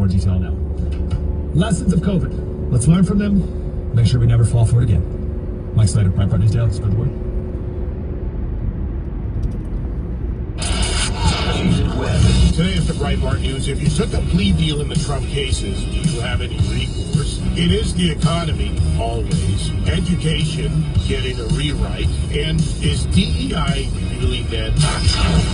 more detail now. Lessons of COVID. Let's learn from them. Make sure we never fall for it again. Mike Slater, Breitbart News Daily. Spread the word. Today is the Breitbart News. If you took a plea deal in the Trump cases, do you have any recourse? It is the economy, always. Education, getting a rewrite. And is DEI really dead?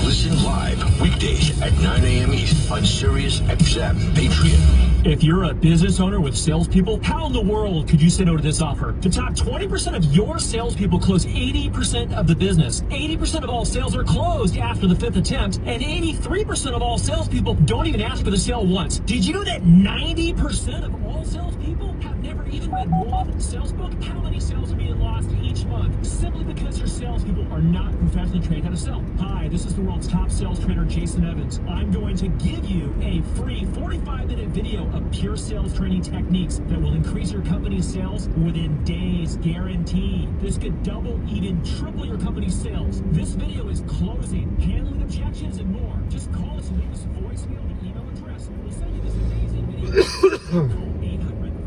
Listen live, weekdays at 9 a.m. East on Sirius XM Patriot. If you're a business owner with salespeople, how in the world could you say no to this offer? The top 20% of your salespeople close 80% of the business. 80% of all sales are closed after the 5th attempt, and 83% of all salespeople don't even ask for the sale once. Did you know that 90% of all salespeople have never even read one sales book? How many sales are being lost each month simply because your salespeople are not professionally trained how to sell? Hi, this is the world's top sales trainer, Jason Evans. I'm going to give you a free 45-minute video of pure sales training techniques that will increase your company's sales within days, guaranteed. This could double, even triple your company's sales. This video is closing, handling objections, and more. Just call us and leave us a voicemail and email address. We'll send you this amazing video.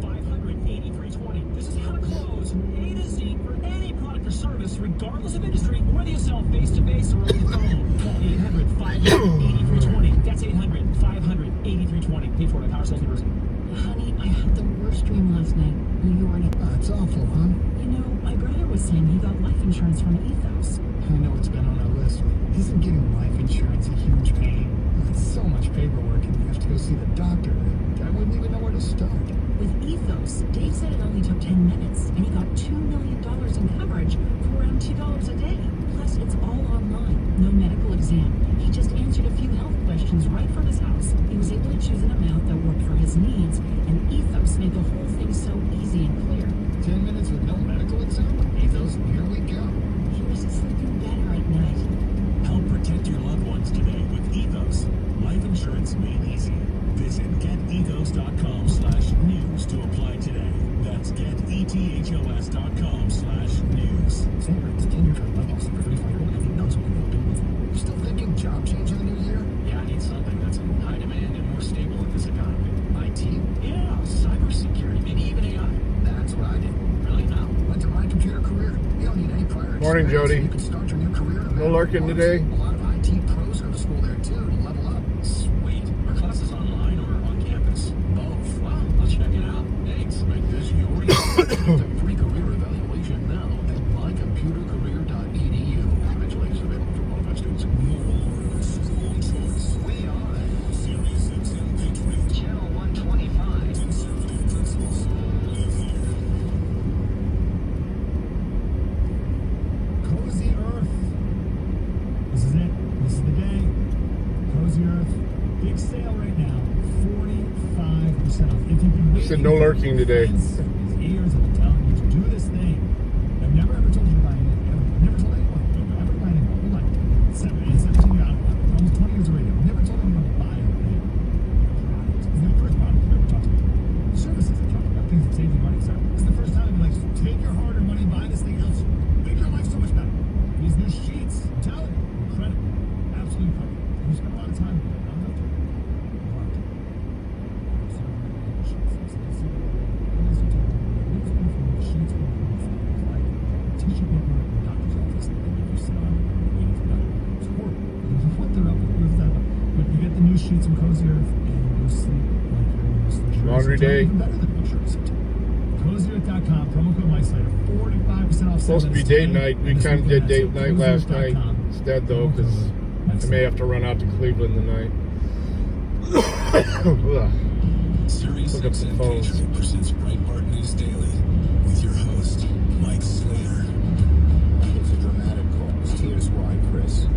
800-500-8320. This is how to close A to Z for any product or service, regardless of industry, whether you sell face-to-face or over the phone. Call 800-500-8320. That's 800-500-8320. Paid for by Power Sales University. Honey, I had the worst dream last night. You were in it. It's awful, huh? You know, my brother was saying he got life insurance from Ethos. I know it's been on our list. Isn't getting life insurance a huge pain? It's so much paperwork, and you have to go see the doctor. I wouldn't even know where to start. With Ethos, Dave said it only took 10 minutes, and he got $2 million in coverage for around $2 a day. Plus, it's all online. No medical exam. He just answered a few health questions right from his house. He was able to choose an amount that worked for his needs, and Ethos made the whole thing so easy and clear. 10 minutes with no medical exam? Ethos, here we go. He was sleeping better at night. Help protect your loved ones today with Ethos. Life insurance made easy. Visit getethos.com/news to apply today. That's getethos.com/news. Same rates, 10-year term life policy for 35-year-old healthy, non-smoking, you still thinking job change in the new year? Yeah, I need something that's in high demand and more stable in this economy. IT? Yeah, cybersecurity, maybe even AI. That's what I did. Really now? Went to My Computer Career. You don't need any prior Morning, experience. Jody. You can start your new career. No lurking today? A lot of IT pros go to school there too to level up. Sweet. Are classes online or on campus? Both. Wow, I'll check it out. Thanks. Make this your free career evaluation now at mycomputercareer.edu. Eventually available for qualified students. School choice. We are Sirius XM Patriot. Channel 125. Conservative principles. Live here. Cozy Earth. This is it. This is the day. Cozy Earth. Big sale right now. 45% off. If you've been waiting. Said no lurking today. His ears have been telling you to do this thing. I've never ever told you to buy anything. I've never told anyone to ever buy anything. Hold on. 17 years, almost 20 years of radio. I've never told anyone to buy anything. It's the first product I've ever talked about. Services I talked about. Things that save you money. So it's the first time I've been like, take your hard-earned money, buy this thing else. Make your life so much better. These new sheets, I'm telling you, incredible. Absolutely incredible. You spend a lot of time with it. I'm not doing it. Tissue paper in the doctor's office that they make you sit on waiting for doctor. It's horrible. What they're up with. But you get the new sheets from Cozy Earth and you sleep like you're almost luxurious. Laundry day. Even better than luxurious. CozyEarth.com, promo code MikeSlater, 45% off. Supposed to be date night. We kind of did date night last night. It's dead though, because I may have to run out to Cleveland tonight. Sirius Look up the XM phones. Patriot presents Breitbart News Daily with your host, Mike Slater. It's a dramatic cause. Here's why, Chris.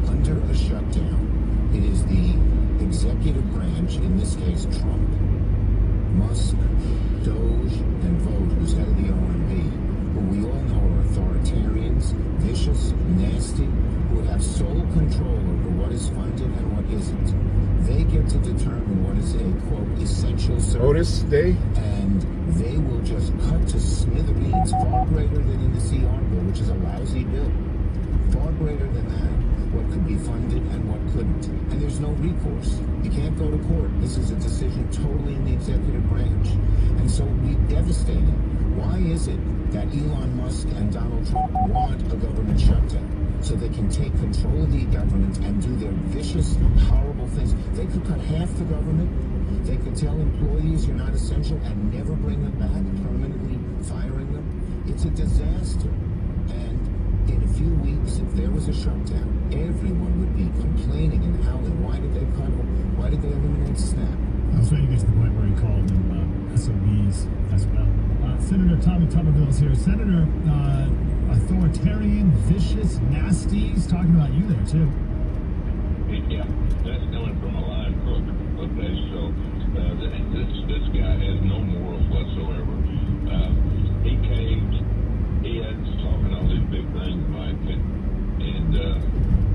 Under a shutdown, it is the executive branch, in this case Trump, Musk, Doge, and Vogue, who's head of the R&B, who we all know are authoritarians, vicious, nasty, who would have sole control over what is funded and what isn't. They get to determine what is a, quote, essential service. Otis Day? And they will just cut to smithereens, far greater than in the CR bill, which is a lousy bill. Far greater than that, what could be funded and what couldn't. And there's no recourse. You can't go to court. This is a decision totally devastating. Why is it that Elon Musk and Donald Trump want a government shutdown? So they can take control of the government and do their vicious, horrible things. They could cut half the government. They could tell employees you're not essential and never bring them back, permanently firing them. It's a disaster. And in a few weeks, if there was a shutdown, everyone would be complaining and howling. Why did they cut them? Why did they eliminate SNAP? I was trying to get to the point where he called them SOBs as well. Senator Tommy Tuberville's here. Senator, authoritarian, vicious, nasty. He's talking about you there, too. Yeah, that's coming from a line crook. Okay, so this guy has no morals whatsoever. He caved. He had talking all these big things, Mike, and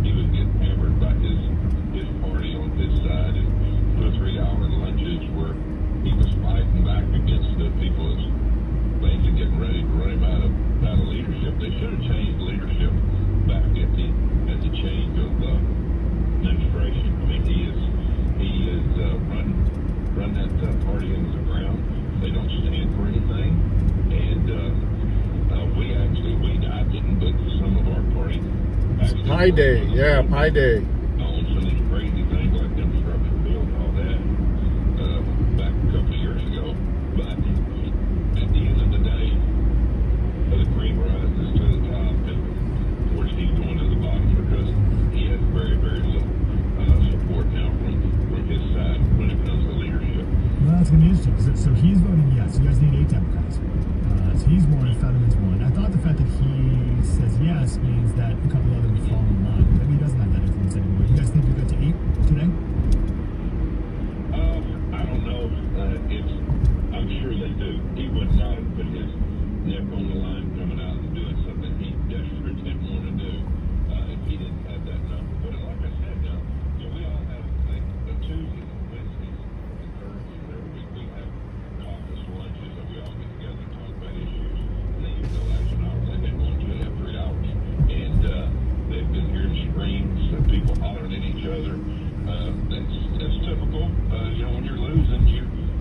he was getting hammered by his party on his side, and 2 or 3 hour lunches where he was fighting back against the people that's basically getting ready to run him out of leadership. They should have changed leadership back at the change of administration. I mean, he is run that party into the ground. They don't stand for anything, and I didn't, but some of our party. Pi Day, yeah, Pi Day. On some of these crazy things like infrastructure bill and all that back a couple of years ago. But at the end of the day, the cream rises to the top, and of course he's going to the bottom because he has very, very little support now from his side when it comes to leadership. Well, that's going to be interesting. So he's voting yes. You guys need 8 Democrats. So he's one, Fetterman's one. I thought the fact that he says yes means that a couple others fall in line. Maybe he doesn't have that influence anymore. You guys think you got to 8 today? I don't know. I'm sure they do. He would not have put his neck on the line coming out and doing something he desperately didn't want to do if he didn't have that number. But like I said, we all have Tuesdays and Wednesdays and Thursdays every week. We have caucus lunches that we all get together and talk about issues. And they use the last an hour. They've been going 2.5, 3 hours. And they've been hearing screams of people hollering at each other. That's typical. When you're losing,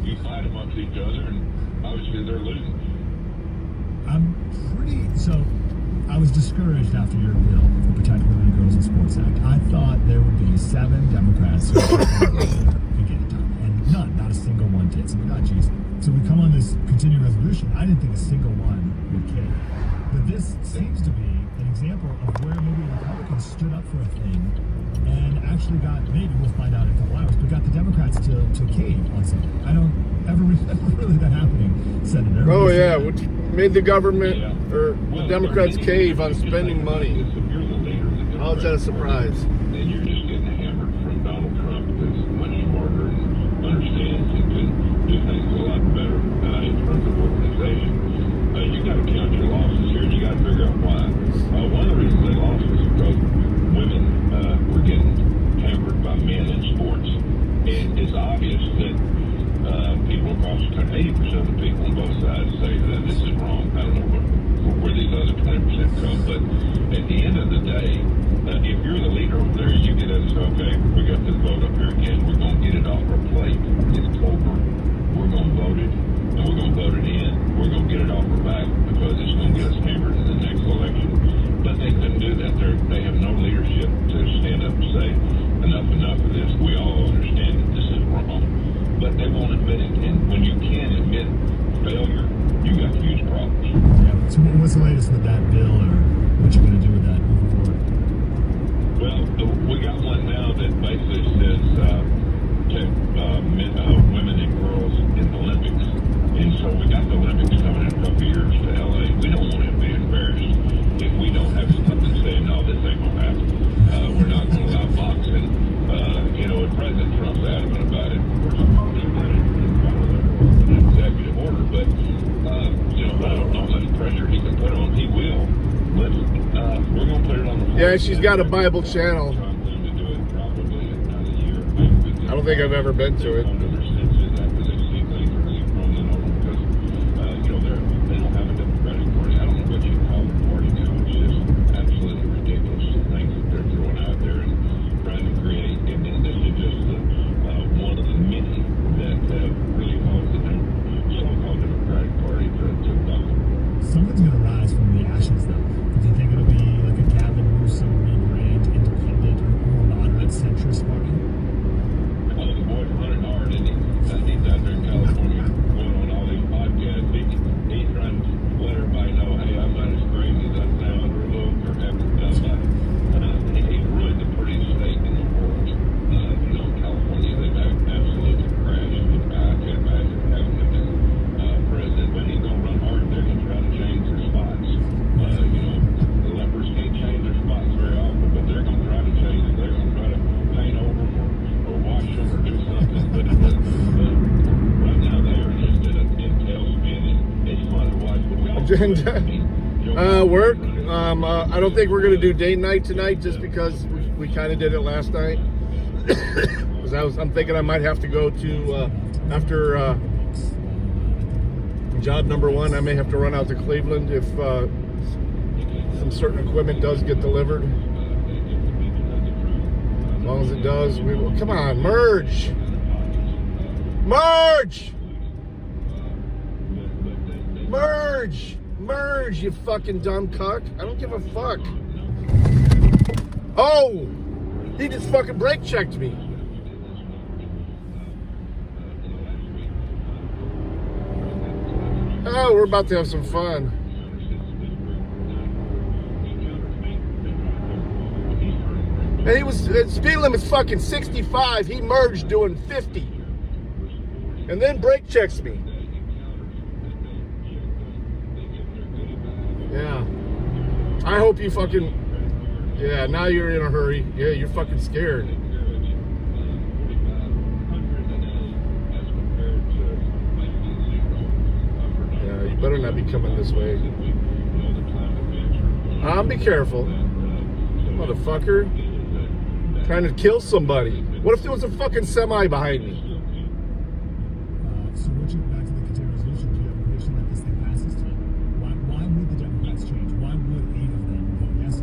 you fight amongst each other, and obviously they're losing. I was discouraged after your bill for Protect Women and Girls in Sports Act. I thought there would be 7 Democrats who could get it done, and not a single one did. So we got Jesus. So we come on this continuing resolution. I didn't think a single one would cave. But this seems to be an example of where maybe Republicans stood up for a thing and actually got, maybe we'll find out in a couple hours, but got the Democrats to cave on something. I don't ever remember really that happening, Senator. Oh, yeah, which made the government, or the Democrats cave on spending money. How is that a surprise? And you're just getting hammered from Donald Trump, who's much smarter and understands and can do things a lot better in terms of organization. You got to count your losses here, and you got to figure out why. One of the reasons they lost was because women were getting hammered by men in sports. And it's obvious that people across the country, 80% of the people on both sides say that this is wrong. I don't know where these other 20% come, but at the end of the day, if you're the leader over there, you get in and say, okay, we got this vote up here again. We're going to get it off our plate. It's over. We're going to vote it, and we're going to vote it in. We're going to get it off our back because it's going to get us hammered in the next election. But they couldn't do that. They have no leadership to stand up and say, enough of this. We all understand that this is wrong. But they won't admit it. And when you can't admit failure, you got huge problems. Yeah. So what's the latest with that bill, or what you're going to do with that moving forward? Well, we got one now that basically says women and girls in the Olympics. And so we got the Olympics coming in a couple of years to LA. We don't want to be embarrassed if we don't have something saying, no, this ain't going to happen. We're not going to allow boxing. And President Trump's adamant about it. Of course, an executive order, but I don't know how much pressure he can put on. He will. But we're going to put it on the floor. Yeah, she's got a Bible channel. I don't think I've ever been to it. They don't have a Democratic Party. I don't know what you call the party now. It's just absolutely ridiculous things that they're throwing out there and trying to create. And then this is just one of the many that have really caused the so-called Democratic Party Work. I don't think we're gonna do date night tonight, just because we kind of did it last night. Because I'm thinking I might have to go to after job number 1. I may have to run out to Cleveland if some certain equipment does get delivered. As long as it does, we will. Come on, merge, merge. Merge! Merge, you fucking dumb cuck. I don't give a fuck. Oh! He just fucking brake checked me. Oh, we're about to have some fun. And he was, speed limit's fucking 65. He merged doing 50. And then brake checks me. Yeah. I hope you fucking... Yeah, now you're in a hurry. Yeah, you're fucking scared. Yeah, you better not be coming this way. Be careful. Motherfucker. Trying to kill somebody. What if there was a fucking semi behind me? So Richard, back to the continuing resolution, do you have a prediction that this thing passes tonight? Why would the Democrats change? Why would 8 of them vote yes?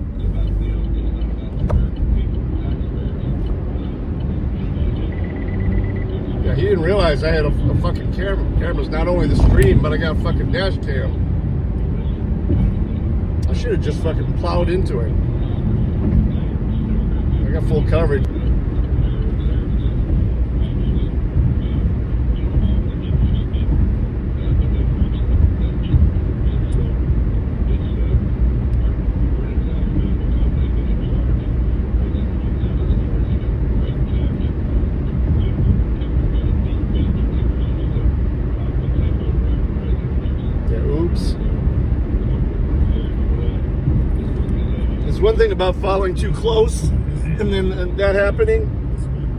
Yeah, he didn't realize I had a fucking camera. Camera's not only the stream, but I got a fucking dash cam. I should have just fucking plowed into it. I got full coverage. One thing about following too close and then that happening,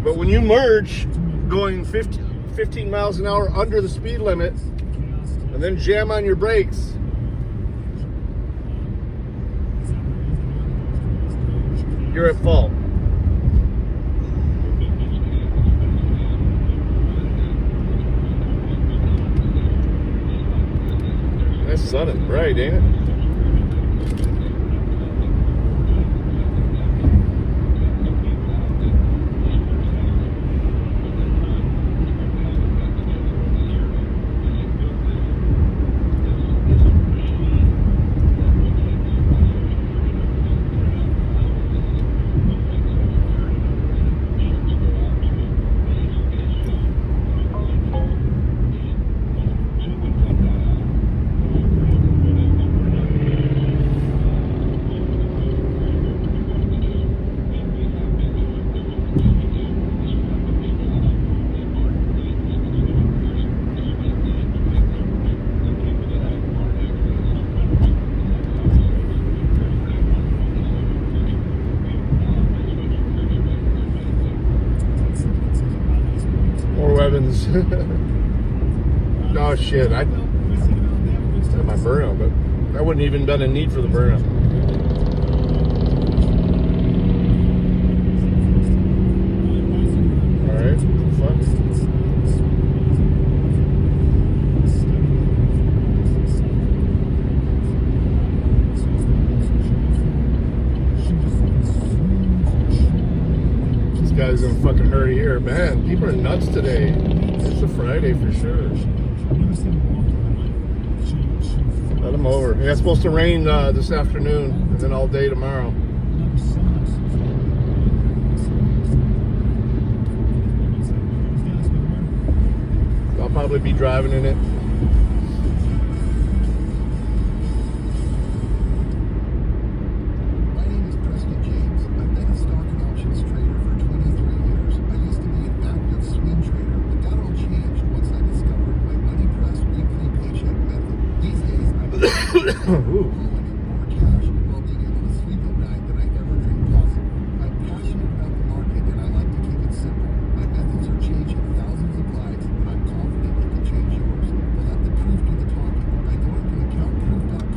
but when you merge going 15 miles an hour under the speed limit and then jam on your brakes, you're at fault. That sun is bright, ain't it? Oh shit, I had my burnout, but that wouldn't even been a need for the burnout. Alright, fuck. This guy's in a fucking hurry here. Man, people are nuts today. It's a Friday for sure. Let him over. Yeah, it's supposed to rain this afternoon and then all day tomorrow. I'll probably be driving in it. My name is Preston James. I've been a stock and options trader for 23 years. I used to be an active swing trader, but that all changed once I discovered my money press weekly paycheck method. These days, I'm more cash while being able to sleep at night than I ever dreamed possible. I'm passionate about the market and I like to keep it simple. My methods are changing thousands of lives, and I'm confident you can change yours. But let the proof do the talking. I go into accountproof.com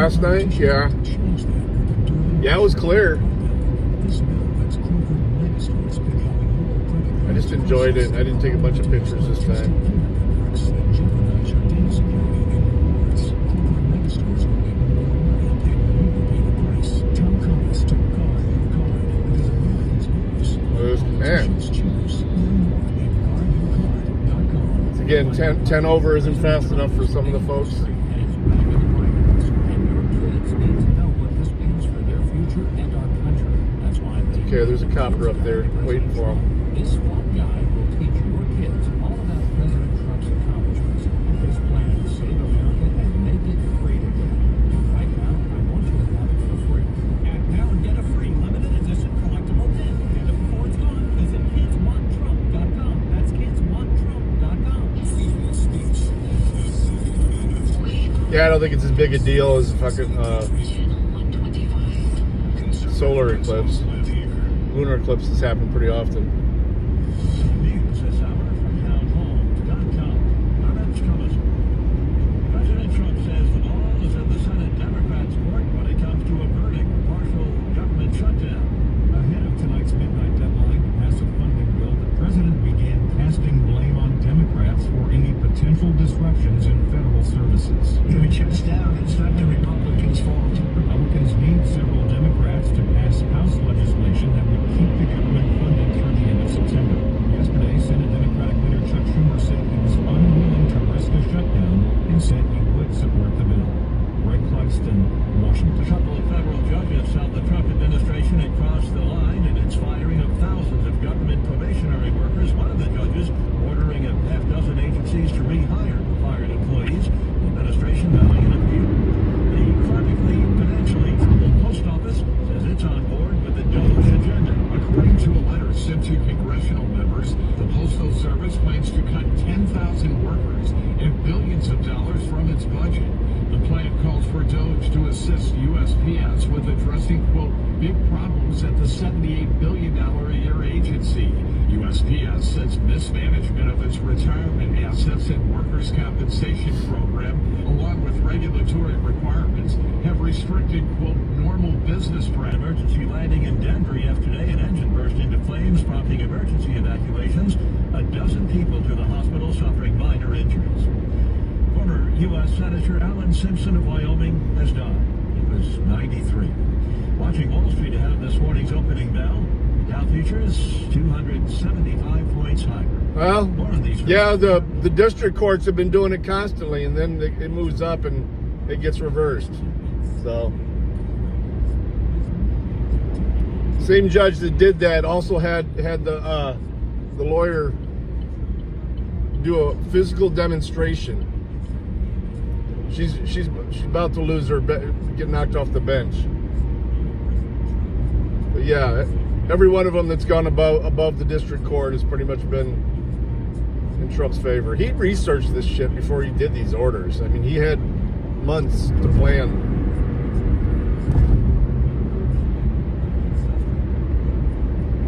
Last night? Yeah. Yeah, it was clear. I just enjoyed it. I didn't take a bunch of pictures this time. Man. Again, 10 over isn't fast enough for some of the folks. Okay, there's a copter up there waiting for him. This one guy will teach your kids all about President Trump's accomplishments and his plan to save America and make it great again. Right now, I want you to have it for free. Act now and get a free limited edition collectible pin. And before it's gone, visit kidswanttrump.com. That's kidswanttrump.com. Yeah, I don't think it's as big a deal as fucking solar eclipse. Lunar eclipses happen pretty often. News this hour from townhall.com. I'm Ed Thomas. President Trump says the ball is in the Senate Democrats' court when it comes to a verdict for partial government shutdown. Ahead of tonight's midnight deadline to pass a funding bill, the president began casting blame on Democrats for any potential disruptions in federal services. If it shuts down, it's not the Republicans' fault. Republicans need several Democrats to pass House legislation that would keep the government funded through the end of September. Yesterday, Senate Democratic leader Chuck Schumer said he was unwilling to risk a shutdown and said he would support the bill. Greg Clugston, Washington. A couple of federal judges felt the Trump administration had crossed the line in its firing of thousands of government probationary workers. One of the judges ordering a half dozen agencies to rehire fired employees. The administration mounting an appeal. The chronically financially troubled post office says it's on board with the DOGE agenda. According to a letter sent to congressional members, the Postal Service plans to cut 10,000 workers and billions of dollars from its budget. The plan calls for DOGE to assist USPS with addressing, quote, big problems at the $78 billion a year agency. USPS says mismanagement of its retirement assets and workers' compensation program, along with regulatory requirements, have restricted, quote, normal business practices. Emergency landing in Denver yesterday, an engine burst into flames, prompting emergency evacuations. A dozen people to the hospital suffering minor injuries. Former U.S. Senator Alan Simpson of Wyoming has died. He was 93. Watching Wall Street ahead of this morning's opening bell, Dow futures 275 points higher. Well, More on these yeah, the district courts have been doing it constantly, and then it moves up and it gets reversed. So, same judge that did that also had the lawyer do a physical demonstration. She's about to lose her, get knocked off the bench. But yeah, every one of them that's gone above the district court has pretty much been in Trump's favor. He researched this shit before he did these orders. I mean, he had months to plan.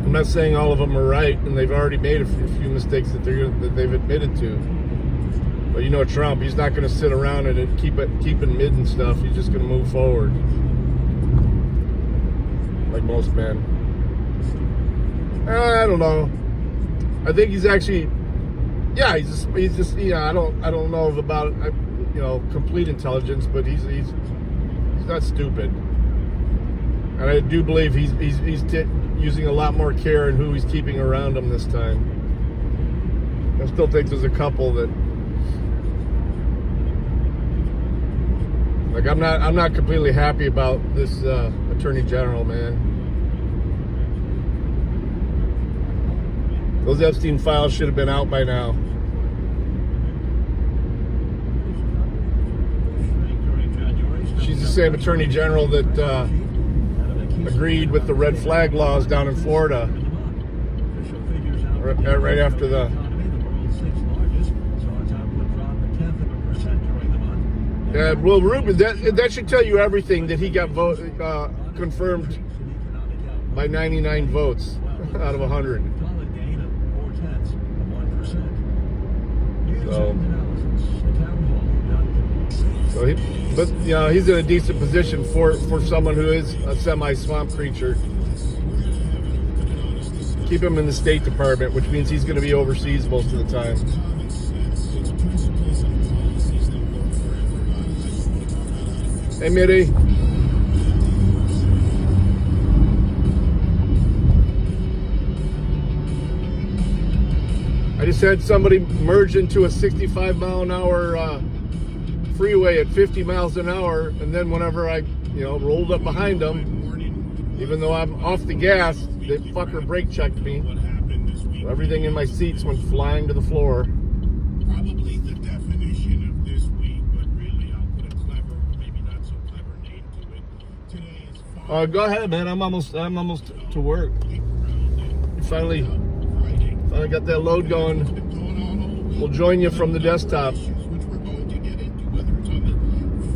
I'm not saying all of them are right, and they've already made a few mistakes that they've admitted to. But you know Trump, he's not going to sit around and keep it mid and stuff. He's just going to move forward, like most men. I don't know. I think he's actually, yeah, he's just I don't know about complete intelligence, but he's not stupid, and I do believe he's using a lot more care in who he's keeping around him this time. I still think there's a couple that, like, I'm not completely happy about this Attorney General, man. Those Epstein files should have been out by now. She's the same Attorney General that agreed with the red flag laws down in Florida right after the. Yeah, well, Ruben, that should tell you everything, that he got confirmed by 99 votes out of 100. So. So but you know, he's in a decent position for someone who is a semi-swamp creature. Keep him in the State Department, which means he's going to be overseas most of the time. Hey, Mitty. I just had somebody merge into a 65-mile-an-hour freeway at 50 miles an hour, and then whenever I, rolled up behind them, even though I'm off the gas, the fucker brake checked me. So everything in my seats went flying to the floor. Probably the definition of this week, but really I'll put a clever, maybe not so clever name to it. Today is Go ahead, man. I'm almost to work. Finally got that load going. We'll join you from the desktop. which we're going to get into, whether it's on the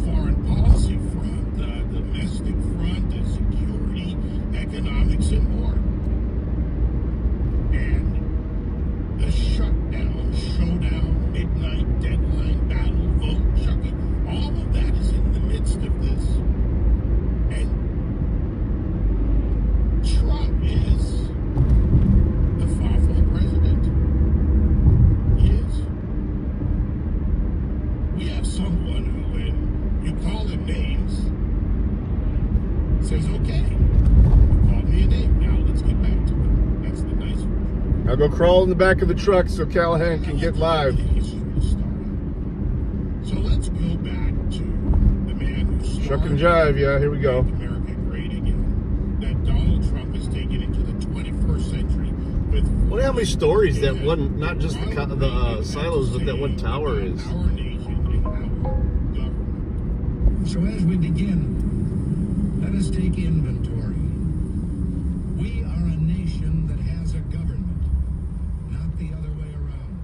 foreign policy front, the domestic front, the security, economics, and more. And the shutdown, showdown, midnight deadline, battle, vote, Chucky, all of that is in the midst of this. And Trump is the thoughtful president. He is. We have someone who, when you call him names, says, okay, you called me a name, now let's get back to it. That's the nice version. I'll go crawl in the back of the truck so Callahan can get live. So let's go back to the man who started Shuck and jive, yeah, here we go. Make America Great Again. That Donald Trump has taken into the 21st century with. Wonder how many stories that one, not just the silos, but that one tower is. Our nation and our government. So as we begin, let us take inventory. We are a nation that has a government, not the other way around.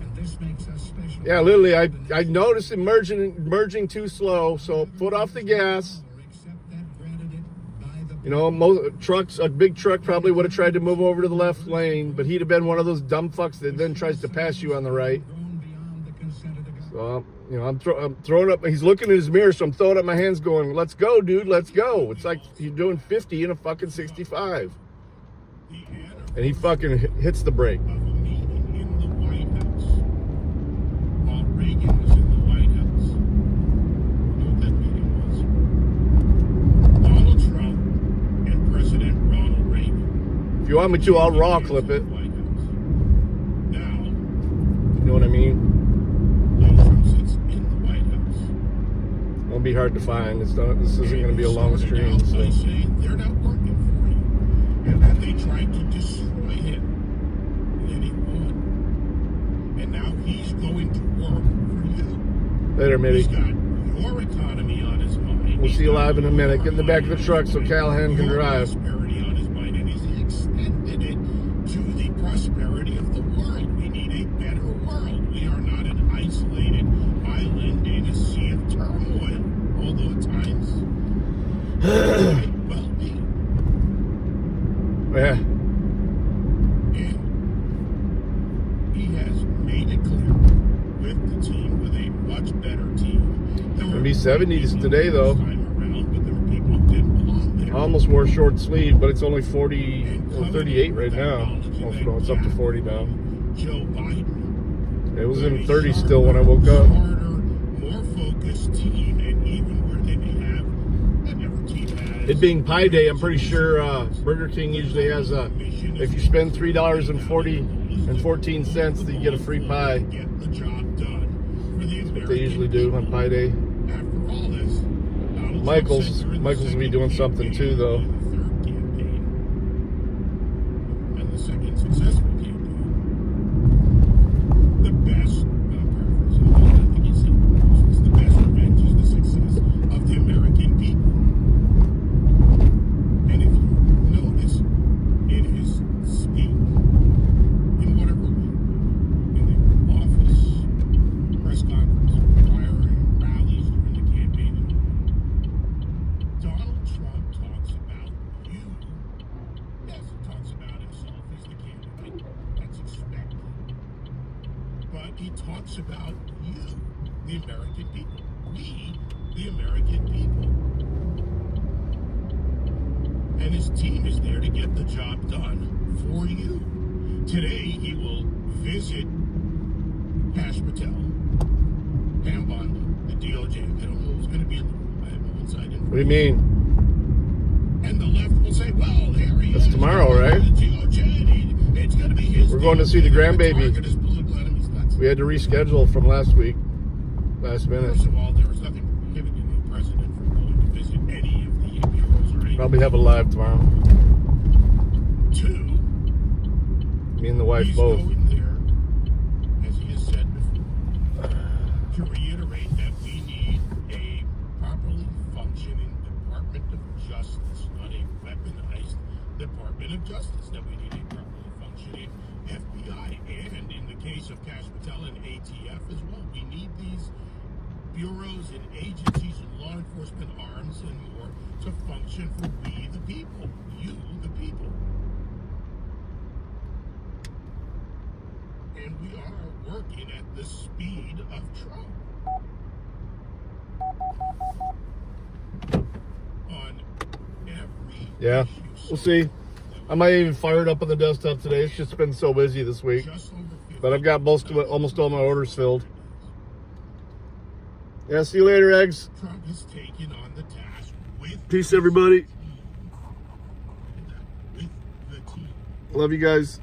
And this makes us special. Yeah, literally, I noticed it merging too slow, so foot off the gas. Most trucks, a big truck probably would have tried to move over to the left lane, but he'd have been one of those dumb fucks that then tries to pass you on the right. So, I'm throwing up, he's looking in his mirror, so I'm throwing up my hands going, let's go, dude, let's go. It's like he's doing 50 in a fucking 65. And he fucking hits the brake. Of a meeting in the White House while Reagan was in the White House. You know what that meeting was? Donald Trump and President Ronald Reagan. If you want me to, I'll raw clip it. White House. Now, You know what I mean? Donald Trump sits in the White House. Won't be hard to find. This isn't going to be a long stream. By So. saying they're not working for you, and that they tried to destroy him, and then he won, and now he's going to work for you. Later, He's Mitty. got your economy on his mind. We'll see you live in a minute. Get in the back of the truck so Callahan can Your drive. prosperity on his mind, and he's extended it to the prosperity of the world. We need a better world. We are not an isolated island in a sea of turmoil, although at times it might well be. Yeah. And he has made it clear with the team, with a much better team. Gonna be 70s today, though. Time around, but there were people who didn't belong there. I almost wore short sleeve, but it's only 40 or 38 right now. Oh, no, it's up to 40 now. Joe Biden. It was in 30 still when I woke up. Smarter, more focused team, and even where they may have another team has. It being Pie Day, I'm pretty sure Burger King usually has if you spend $3.14, then you get a free pie. Get the job done for the That's what they usually do on Pie Day. After all this, Donald Michael's Trump will be doing something too, though. the third campaign and the second successful campaign. The best, paraphrasing, I think he said, is the best revenge is the success of the American people. And if you notice in his speech, in whatever way, in the office, press conference, prior rallies during the campaign, Donald Trump talks about you. Yes, he talks about himself as the candidate. That's expected. But he talks about you, the American people. the American people. And his team is there to get the job done for you. Today, he will visit Kash Patel, Pam Bondi, the DOJ. I don't know who's going to be in the room. I have no inside information. What do you mean? And the left will say, well, there he is. That's tomorrow, right? The DOJ, it's going to be his We're going to see the grandbaby. target his political enemies nuts. We had to reschedule from last week, last minute. First of all, there was nothing prohibiting the president from going to visit any of the bureaus or anything. Probably have it live tomorrow. Two, Me and the wife he's both. going there, as he has said before, to reiterate that we need a properly functioning Department of Justice, not a weaponized Department of Justice, that we need a properly functioning FBI, and in the case of Kash Patel and ATF as well, we need these bureaus and agencies and law enforcement arms and more to function for we the people, you the people. And we are working at the speed of Trump on every Yeah, issue. we'll see. I might even fire it up on the desktop today. It's just been so busy this week. Just over 50. But I've got almost all my orders filled. Yeah, see you later, eggs. Trump has taken on the task with Peace, everybody. with the team. Love you guys.